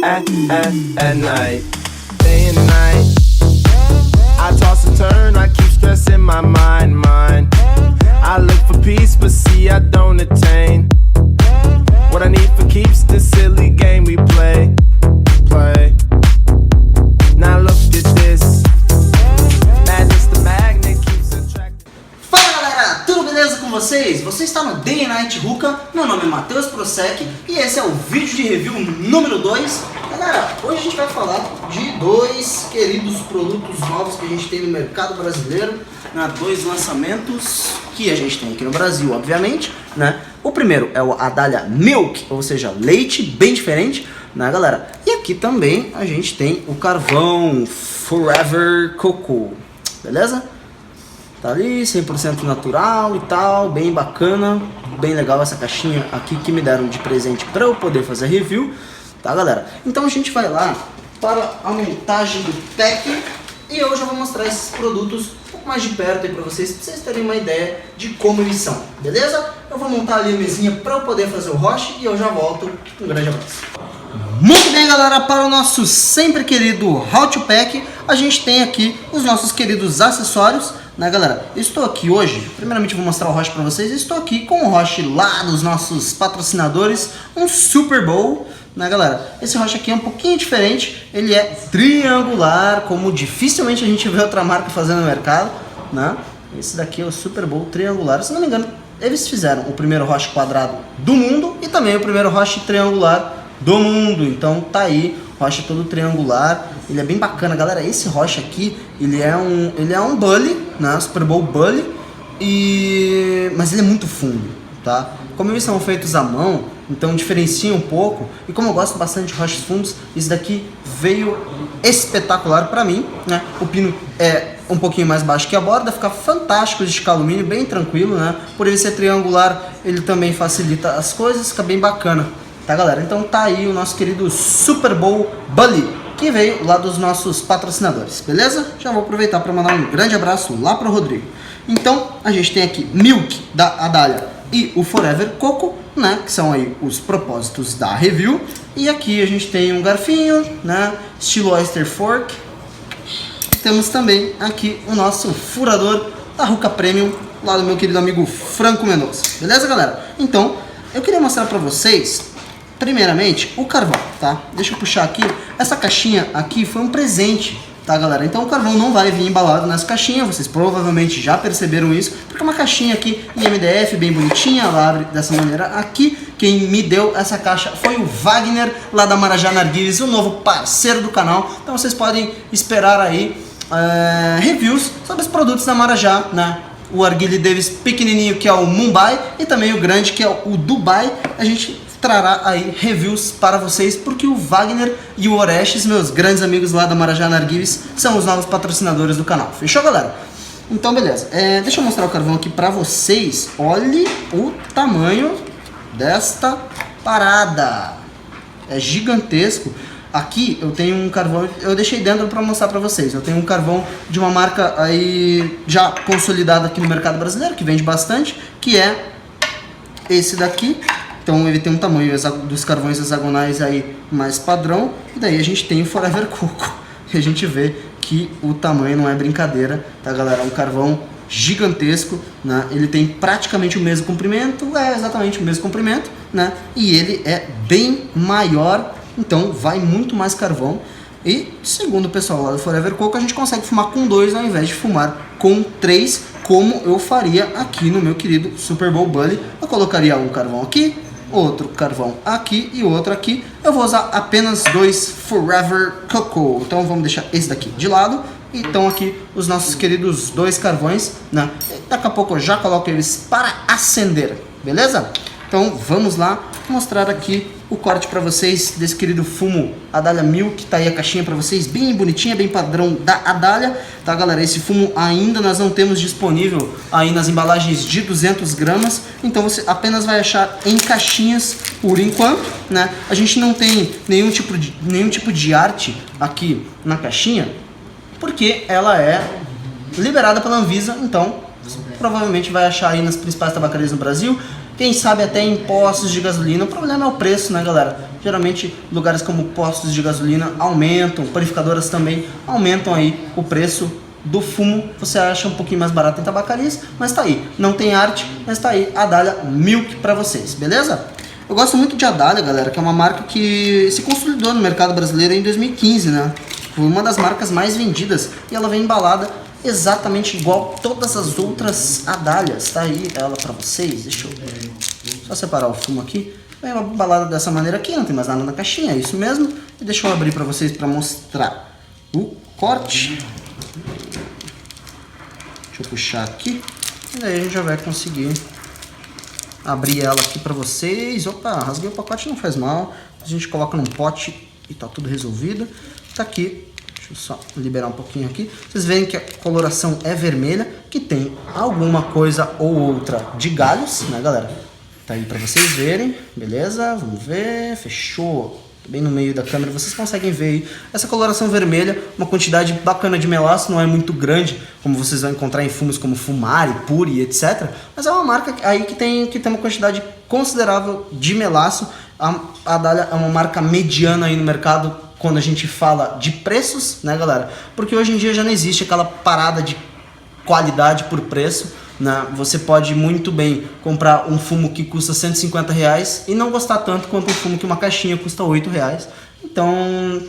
at night, day and night. I toss and turn, I keep stressing my mind. I look for peace, but see I don't attain. What I need for keeps this silly game we play. Now look at this. Madness, the magnet keeps attracting. Fala galera, tudo beleza com vocês? Você está no Day Night Hookah, meu nome é Matheus Prosek e esse é o vídeo de review número 2. Galera, hoje a gente vai falar de dois queridos produtos novos que a gente tem no mercado brasileiro, né? Dois lançamentos que a gente tem aqui no Brasil, obviamente, né? O primeiro é o Adalia Milk, ou seja, leite, bem diferente, né, galera? E aqui também a gente tem o carvão Forever Coco, beleza? Tá ali, 100% natural e tal, bem bacana, bem legal essa caixinha aqui que me deram de presente para eu poder fazer review, tá, galera? Então a gente vai lá para a montagem do pack e eu já vou mostrar esses produtos um pouco mais de perto aí para vocês terem uma ideia de como eles são, beleza? Eu vou montar ali a mesinha para eu poder fazer o roche e eu já volto. Um grande abraço. Muito bem, galera, para o nosso sempre querido How to Pack, a gente tem aqui os nossos queridos acessórios, né, galera? Eu estou aqui hoje, primeiramente vou mostrar o roche para vocês, eu estou aqui com o roche lá dos nossos patrocinadores, um Super Bowl, né, galera? Esse roche aqui é um pouquinho diferente, ele é triangular, como dificilmente a gente vê outra marca fazendo no mercado, né? Esse daqui é o Super Bowl triangular, se não me engano, eles fizeram o primeiro roche quadrado do mundo e também o primeiro roche triangular do mundo, então tá aí, rocha todo triangular, ele é bem bacana, galera. Esse rocha aqui, ele é um bully, né, Super Bowl bully, mas ele é muito fundo, tá? Como eles são feitos à mão, então diferencia um pouco, e como eu gosto bastante de rochas fundos, esse daqui veio espetacular pra mim, né? O pino é um pouquinho mais baixo que a borda, fica fantástico de esticar alumínio, bem tranquilo, né? Por ele ser triangular, ele também facilita as coisas, fica bem bacana. Tá, galera? Então tá aí o nosso querido Super Bowl Bully, que veio lá dos nossos patrocinadores, beleza? Já vou aproveitar para mandar um grande abraço lá pro Rodrigo. Então a gente tem aqui Milk da Adalia e o Forever Coco, né? Que são aí os propósitos da review. E aqui a gente tem um garfinho, né? Estilo Oyster Fork. E temos também aqui o nosso furador da Hookah Premium, lá do meu querido amigo Franco Mendonça, beleza, galera? Então eu queria mostrar para vocês primeiramente o carvão, tá? Deixa eu puxar aqui. Essa caixinha aqui foi um presente, tá, galera? Então o carvão não vai vir embalado nessa caixinha, vocês provavelmente já perceberam isso, porque é uma caixinha aqui em MDF, bem bonitinha, ela abre dessa maneira aqui. Quem me deu essa caixa foi o Wagner, lá da Marajá Narguilés, o novo parceiro do canal. Então vocês podem esperar aí reviews sobre os produtos da Marajá, né? O Narguilé Davis pequenininho, que é o Mumbai, e também o grande, que é o Dubai. A gente trará aí reviews para vocês, porque o Wagner e o Orestes, meus grandes amigos lá da Marajá Narguilés, são os novos patrocinadores do canal. Fechou, galera? Então, beleza. Deixa eu mostrar o carvão aqui para vocês. Olhe o tamanho desta parada. É gigantesco. Aqui eu tenho um carvão, eu deixei dentro para mostrar para vocês. Eu tenho um carvão de uma marca aí já consolidada aqui no mercado brasileiro, que vende bastante, que é esse daqui. Então ele tem um tamanho dos carvões hexagonais aí mais padrão. E daí a gente tem o Forever Coco. E a gente vê que o tamanho não é brincadeira, tá, galera? É um carvão gigantesco, né? Ele tem praticamente o mesmo comprimento, exatamente o mesmo comprimento, né? E ele é bem maior, então vai muito mais carvão. E segundo o pessoal lá do Forever Coco, a gente consegue fumar com 2 ao invés de fumar com 3, como eu faria aqui no meu querido Super Bowl Bully. Eu colocaria um carvão aqui, outro carvão aqui e outro aqui. Eu vou usar apenas 2 Forever Coco. Então vamos deixar esse daqui de lado. Então aqui os nossos queridos 2 carvões, né? Daqui a pouco eu já coloco eles para acender, beleza? Então vamos lá mostrar aqui o corte para vocês desse querido fumo Adalia Milk. Tá aí a caixinha para vocês, bem bonitinha, bem padrão da Adalia, tá, galera? Esse fumo ainda nós não temos disponível aí nas embalagens de 200 gramas, então você apenas vai achar em caixinhas por enquanto, né? A gente não tem nenhum tipo de arte aqui na caixinha, porque ela é liberada pela Anvisa, então provavelmente vai achar aí nas principais tabacarias no Brasil. Quem sabe até em postos de gasolina. O problema é o preço, né, galera? geralmente lugares como postos de gasolina aumentam, panificadoras também aumentam aí o preço do fumo. Você acha um pouquinho mais barato em tabacarias, mas tá aí. Não tem arte, mas tá aí a Dália Milk pra vocês, beleza? Eu gosto muito de Dália, galera, que é uma marca que se consolidou no mercado brasileiro em 2015, né? Foi uma das marcas mais vendidas e ela vem embalada exatamente igual todas as outras Dálias. Tá aí ela pra vocês. Deixa eu só separar o fumo aqui. Vem uma embalada dessa maneira aqui, não tem mais nada na caixinha, é isso mesmo. E deixa eu abrir pra vocês pra mostrar o corte. Deixa eu puxar aqui. E daí a gente já vai conseguir abrir ela aqui pra vocês. Opa, rasguei o pacote, não faz mal. A gente coloca num pote e tá tudo resolvido. Tá aqui. Deixa eu só liberar um pouquinho aqui. Vocês veem que a coloração é vermelha, que tem alguma coisa ou outra de galhos, né, galera? Tá aí pra vocês verem. Beleza? Vamos ver. Fechou. Bem no meio da câmera, vocês conseguem ver aí essa coloração vermelha, uma quantidade bacana de melaço, não é muito grande, como vocês vão encontrar em fumos como Fumari, Puri, etc. Mas é uma marca aí que tem uma quantidade considerável de melaço. A Dália é uma marca mediana aí no mercado quando a gente fala de preços, né, galera? Porque hoje em dia já não existe aquela parada de qualidade por preço. Você pode muito bem comprar um fumo que custa R$150 e não gostar tanto quanto um fumo que uma caixinha custa R$8. Então,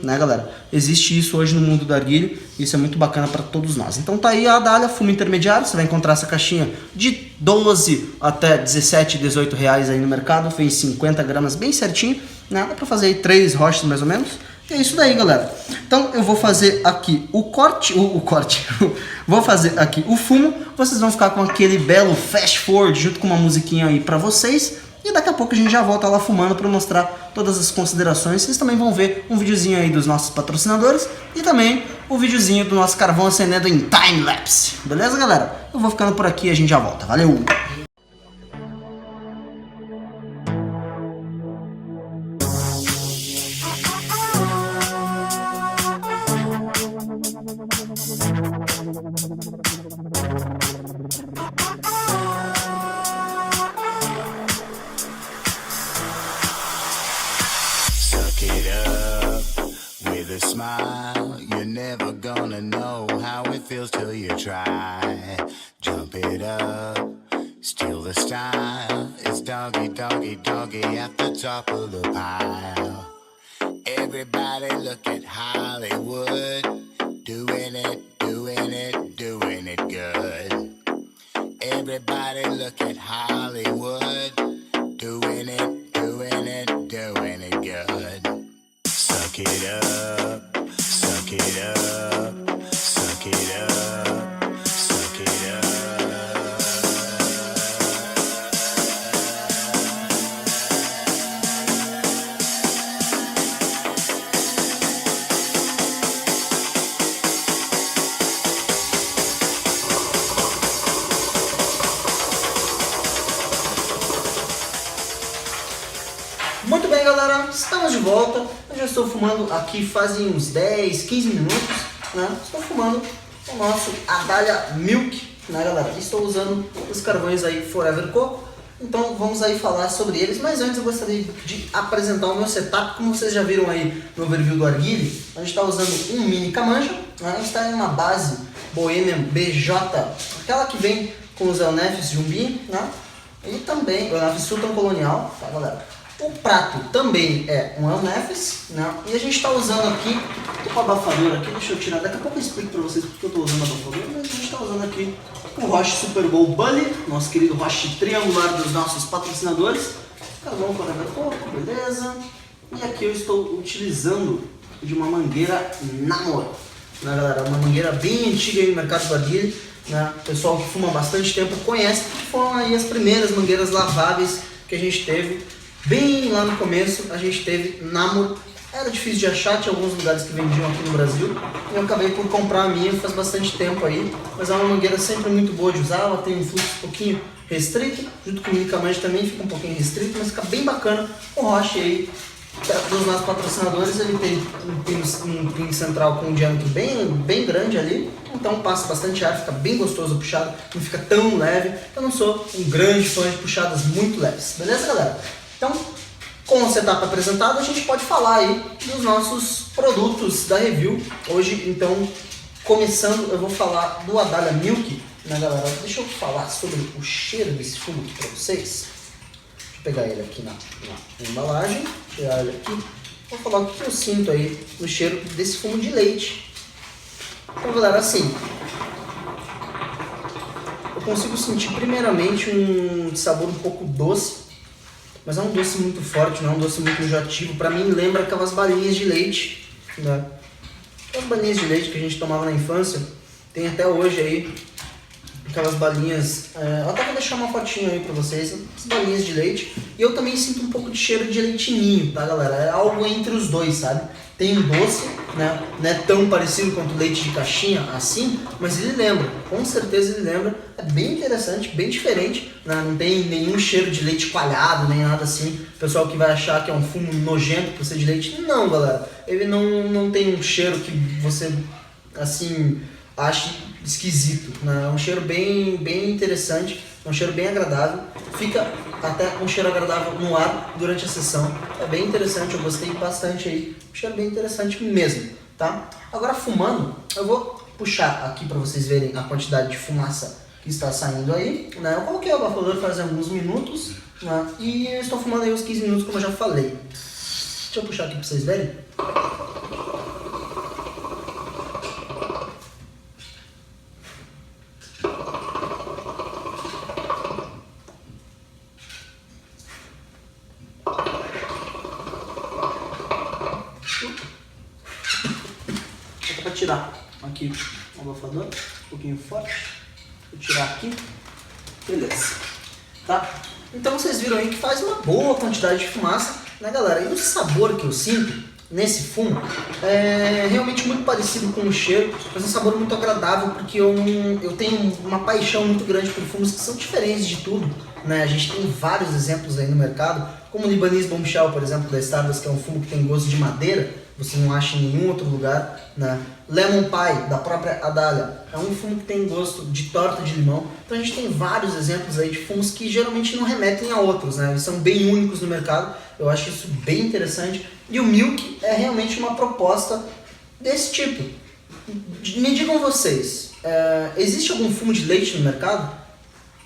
né, galera, existe isso hoje no mundo do arguilho, isso é muito bacana para todos nós. Então tá aí a Dália fumo intermediário, você vai encontrar essa caixinha de 12 até 17, 18 reais aí no mercado, fez 50 gramas bem certinho, né? Dá para fazer aí 3 rochas mais ou menos. E é isso daí, galera. Então eu vou fazer aqui o corte, vou fazer aqui o fumo, vocês vão ficar com aquele belo fast forward junto com uma musiquinha aí pra vocês. E daqui a pouco a gente já volta lá fumando pra mostrar todas as considerações. Vocês também vão ver um videozinho aí dos nossos patrocinadores e também o videozinho do nosso carvão acendendo em time-lapse. Beleza, galera? Eu vou ficando por aqui e a gente já volta. Valeu! Smile, you're never gonna know how it feels till you try. Jump it up, steal the style. It's doggy, doggy, doggy at the top of the pile. Everybody look at Hollywood, doing it, doing it, doing it good. Everybody look at Hollywood, doing it, doing it, doing it good. Suck it up. Suck it up, suck it up, suck it up. Muito bem, galera, estamos de volta. Eu já estou fumando aqui fazem uns 10, 15 minutos, né? Estou fumando o nosso Dália Milk, né, galera? Estou usando os carvões aí Forever Coco, então vamos aí falar sobre eles. Mas antes eu gostaria de apresentar o meu setup. Como vocês já viram aí no overview do arguilho, a gente está usando um mini Camanja, né? A gente está em uma base Bohemian BJ, aquela que vem com os Elnefs Jumbi, né? E também o Elnefs Sultan Colonial, tá, galera? O prato também é um Elnefs, né? E a gente está usando aqui, tô com o abafador aqui, deixa eu tirar, daqui a pouco eu explico para vocês porque eu estou usando o abafador, mas a gente está usando aqui o Roche Super Bowl Bully, nosso querido Roche triangular dos nossos patrocinadores. Carvão Forever Coco, beleza? E aqui eu estou utilizando de uma mangueira Namor, né, galera? Uma mangueira bem antiga aí no mercado do arguilho, né? O pessoal que fuma há bastante tempo conhece, que foram aí as primeiras mangueiras laváveis que a gente teve. Bem lá no começo a gente teve Namor, era difícil de achar, tinha alguns lugares que vendiam aqui no Brasil. E eu acabei por comprar a minha faz bastante tempo aí, mas é uma mangueira sempre muito boa de usar, ela tem um fluxo um pouquinho restrito, junto com o mini Camanja também fica um pouquinho restrito, mas fica bem bacana. O Roche aí, dos nossos patrocinadores, ele tem um pin central com um diâmetro bem grande ali, então passa bastante ar, fica bem gostoso o puxado, não fica tão leve. Eu não sou um grande fã de puxadas muito leves, beleza, galera? Então, Com o setup apresentado, a gente pode falar aí dos nossos produtos da review. Hoje, então, começando, eu vou falar do Adalia Milk, né, galera? Deixa eu falar sobre o cheiro desse fumo aqui pra vocês. Deixa eu pegar ele aqui na embalagem, tirar ele aqui. Vou falar o que eu sinto aí no cheiro desse fumo de leite. Então, galera, assim, eu consigo sentir primeiramente um sabor um pouco doce, mas é um doce muito forte, não é um doce muito enjoativo. Pra mim lembra aquelas balinhas de leite, né? Aquelas balinhas de leite que a gente tomava na infância, tem até hoje aí aquelas balinhas, eu até vou deixar uma fotinha aí pra vocês, as balinhas de leite. E eu também sinto um pouco de cheiro de leitinho, tá, galera? É algo entre os dois, sabe? Tem um doce, né? Não é tão parecido quanto leite de caixinha, assim, mas ele lembra, com certeza ele lembra. É bem interessante, bem diferente, né? Não tem nenhum cheiro de leite coalhado, nem nada assim. O pessoal que vai achar que é um fumo nojento por ser de leite, não, galera. Ele não tem um cheiro que você, assim, ache esquisito, né? É um cheiro bem interessante, é um cheiro bem agradável. Fica até um cheiro agradável no ar durante a sessão. É bem interessante, eu gostei bastante aí. Um cheiro bem interessante mesmo, tá? Agora fumando, eu vou puxar aqui para vocês verem a quantidade de fumaça que está saindo aí, né? Eu coloquei o abafador faz alguns minutos, né? E eu estou fumando aí uns 15 minutos, como eu já falei. Deixa eu puxar aqui para vocês verem. Para tirar aqui o abafador, um pouquinho forte, vou tirar aqui, beleza, tá? Então vocês viram aí que faz uma boa quantidade de fumaça, né, galera? E o sabor que eu sinto nesse fumo é realmente muito parecido com o cheiro, mas é um sabor muito agradável, porque eu tenho uma paixão muito grande por fumos que são diferentes de tudo, né? A gente tem vários exemplos aí no mercado, como o Libanese Bombshell, por exemplo, da Starbucks, que é um fumo que tem gosto de madeira, você não acha em nenhum outro lugar, né? Lemon Pie, da própria Adalia, é um fumo que tem gosto de torta de limão. Então a gente tem vários exemplos aí de fumos que geralmente não remetem a outros, né? Eles são bem únicos no mercado, eu acho isso bem interessante. E o Milk é realmente uma proposta desse tipo. Me digam vocês, existe algum fumo de leite no mercado?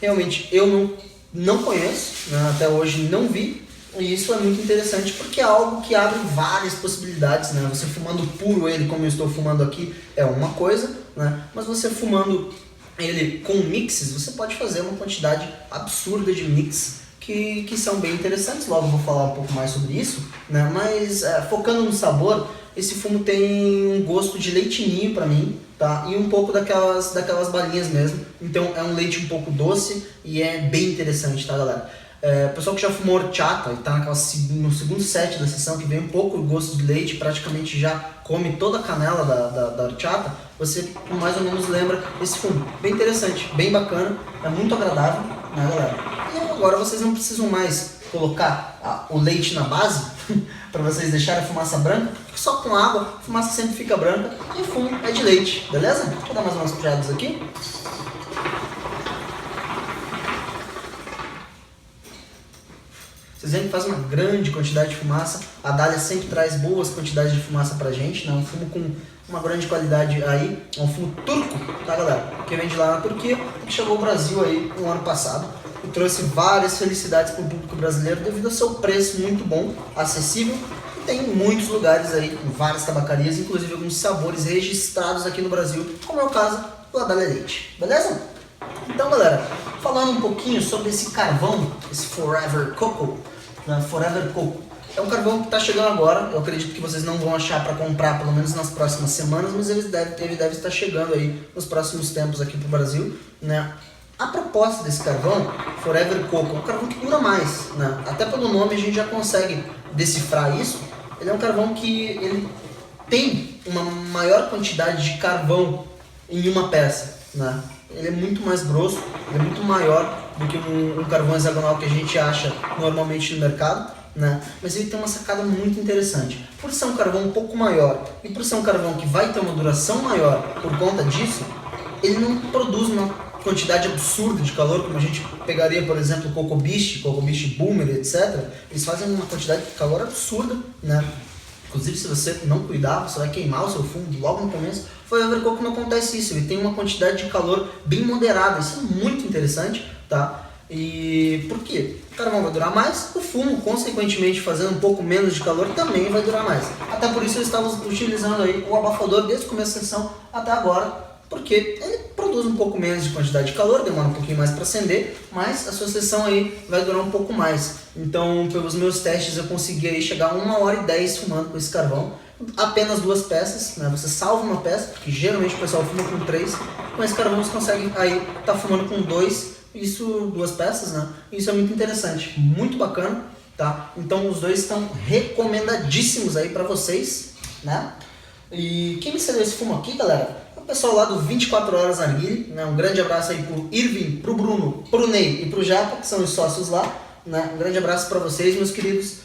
Realmente eu não conheço, né? Até hoje não vi. E isso é muito interessante porque é algo que abre várias possibilidades, né? Você fumando puro ele, como eu estou fumando aqui, é uma coisa, né? Mas você fumando ele com mixes, você pode fazer uma quantidade absurda de mix que são bem interessantes. Logo eu vou falar um pouco mais sobre isso, né? Mas focando no sabor, esse fumo tem um gosto de leitinho pra mim, tá? E um pouco daquelas balinhas mesmo. Então é um leite um pouco doce e é bem interessante, tá, galera? O pessoal que já fumou horchata e tá no segundo set da sessão, que vem um pouco o gosto de leite, praticamente já come toda a canela da horchata, você mais ou menos lembra esse fumo. Bem interessante, bem bacana, é muito agradável, né, galera? E agora vocês não precisam mais colocar o leite na base para vocês deixarem a fumaça branca, porque só com água a fumaça sempre fica branca e o fumo é de leite, beleza? Deixa eu dar mais umas puxadas aqui. Vocês veem que faz uma grande quantidade de fumaça. A Adalia sempre traz boas quantidades de fumaça pra gente, né? Um fumo com uma grande qualidade aí. É um fumo turco, tá, galera? Que vem de lá na Turquia e que chegou ao Brasil aí no ano passado. E trouxe várias felicidades pro público brasileiro devido ao seu preço muito bom, acessível. E tem em muitos lugares aí, em várias tabacarias, inclusive alguns sabores registrados aqui no Brasil, como é o caso do Adalia Leite. Beleza? Então, galera, falando um pouquinho sobre esse carvão, esse Forever Coco, Forever Coco. É um carvão que está chegando agora, eu acredito que vocês não vão achar para comprar, pelo menos nas próximas semanas, mas ele deve estar chegando aí nos próximos tempos aqui pro Brasil, né? A proposta desse carvão, Forever Coco, é um carvão que dura mais, né? Até pelo nome a gente já consegue decifrar isso. Ele é um carvão que ele tem uma maior quantidade de carvão em uma peça, né? Ele é muito mais grosso, ele é muito maior do que um carvão hexagonal que a gente acha normalmente no mercado, né? Mas ele tem uma sacada muito interessante. Por ser um carvão um pouco maior e por ser um carvão que vai ter uma duração maior por conta disso, ele não produz uma quantidade absurda de calor, como a gente pegaria, por exemplo, o Coco Beach Boomer, etc. Eles fazem uma quantidade de calor absurda, né? Inclusive, se você não cuidar, você vai queimar o seu fumo logo no começo. Foi Overcook não acontece isso, ele tem uma quantidade de calor bem moderada, isso é muito interessante, tá? E por quê? O carvão vai durar mais, o fumo, consequentemente, fazendo um pouco menos de calor, também vai durar mais. Até por isso eu estava utilizando aí o abafador desde o começo da sessão até agora, porque ele produz um pouco menos de quantidade de calor, demora um pouquinho mais para acender, mas a sua sessão aí vai durar um pouco mais. Então, pelos meus testes, eu consegui aí chegar a 1h10 fumando com esse carvão. Apenas 2 peças, né? Você salva uma peça, porque geralmente o pessoal fuma com 3. Com esse carvão você consegue aí tá fumando com 2 peças, né? Isso é muito interessante, muito bacana, tá? Então os dois estão recomendadíssimos aí para vocês, né? E quem me cedeu esse fumo aqui, galera, é o pessoal lá do 24 Horas Narguilé, né? Um grande abraço aí pro Irving, pro Bruno, pro Ney e pro Japa, que são os sócios lá, né? Um grande abraço para vocês, meus queridos.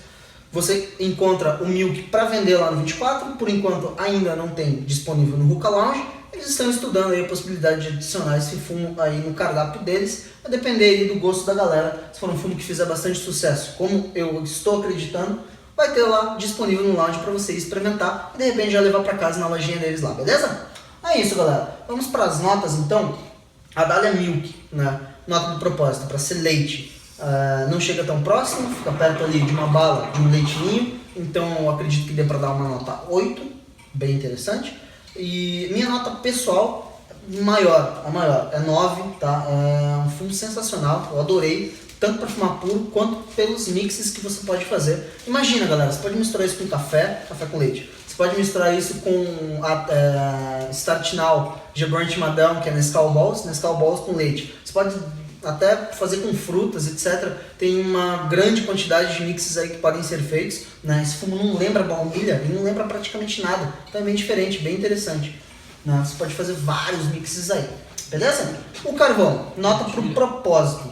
Você encontra o Milk para vender lá no 24, por enquanto ainda não tem disponível no Hookah Lounge. Eles estão estudando aí a possibilidade de adicionar esse fumo aí no cardápio deles, vai depender aí do gosto da galera. Se for um fumo que fizer bastante sucesso, como eu estou acreditando, vai ter lá disponível no lounge para você experimentar e de repente já levar para casa na lojinha deles lá, beleza? É isso, galera. Vamos para as notas então. A Dália Milk, né? Nota do propósito para ser leite. Não chega tão próximo, fica perto ali de uma bala, de um leitinho, então eu acredito que dê para dar uma nota 8, bem interessante. E minha nota pessoal, a maior, é 9, tá? É um fumo sensacional, eu adorei, tanto para fumar puro, quanto pelos mixes que você pode fazer. Imagina, galera, você pode misturar isso com café com leite. Você pode misturar isso com a Start Now de Burnt Madame, que é Nescau Balls com leite. Você pode até fazer com frutas, etc. Tem uma grande quantidade de mixes aí que podem ser feitos, né? Esse fumo não lembra baunilha e não lembra praticamente nada. Então é bem diferente, bem interessante, né? Você pode fazer vários mixes aí, beleza? O carvão, nota pro propósito.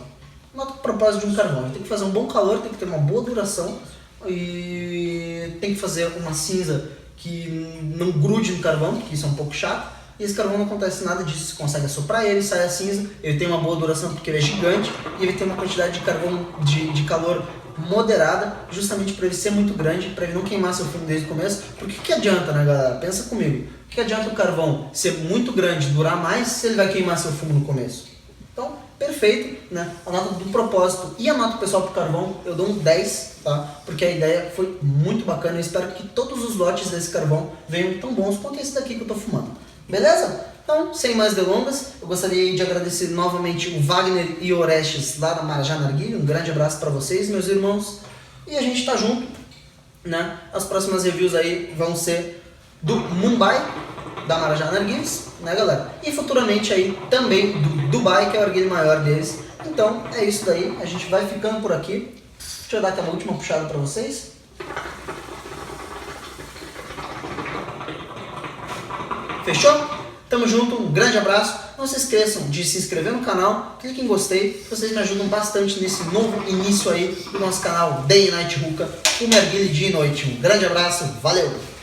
Nota pro propósito de um carvão. Tem que fazer um bom calor, tem que ter uma boa duração e tem que fazer uma cinza que não grude no carvão, porque isso é um pouco chato. E esse carvão não acontece nada disso, você consegue assoprar ele, sai a cinza, ele tem uma boa duração porque ele é gigante e ele tem uma quantidade de carvão de calor moderada, justamente para ele ser muito grande, para ele não queimar seu fumo desde o começo. Porque que adianta, né, galera? Pensa comigo. O que adianta o carvão ser muito grande, durar mais, se ele vai queimar seu fumo no começo? Então, perfeito, né? A nota do propósito e a nota pessoal pro carvão, eu dou um 10, tá? Porque a ideia foi muito bacana, eu espero que todos os lotes desse carvão venham tão bons quanto esse daqui que eu tô fumando. Beleza? Então, sem mais delongas, eu gostaria de agradecer novamente o Wagner e o Orestes lá da Marajá Narguilé. Um grande abraço para vocês, meus irmãos. E a gente tá junto, né? As próximas reviews aí vão ser do Mumbai, da Marajá Narguilé, né, galera? E futuramente aí também do Dubai, que é o arguilho maior deles. Então, é isso daí. A gente vai ficando por aqui. Deixa eu dar aquela última puxada para vocês. Fechou? Tamo junto, um grande abraço. Não se esqueçam de se inscrever no canal, clique em gostei, vocês me ajudam bastante nesse novo início aí do nosso canal Day Night Hookah, o narguilé dia e noite. Um grande abraço, valeu!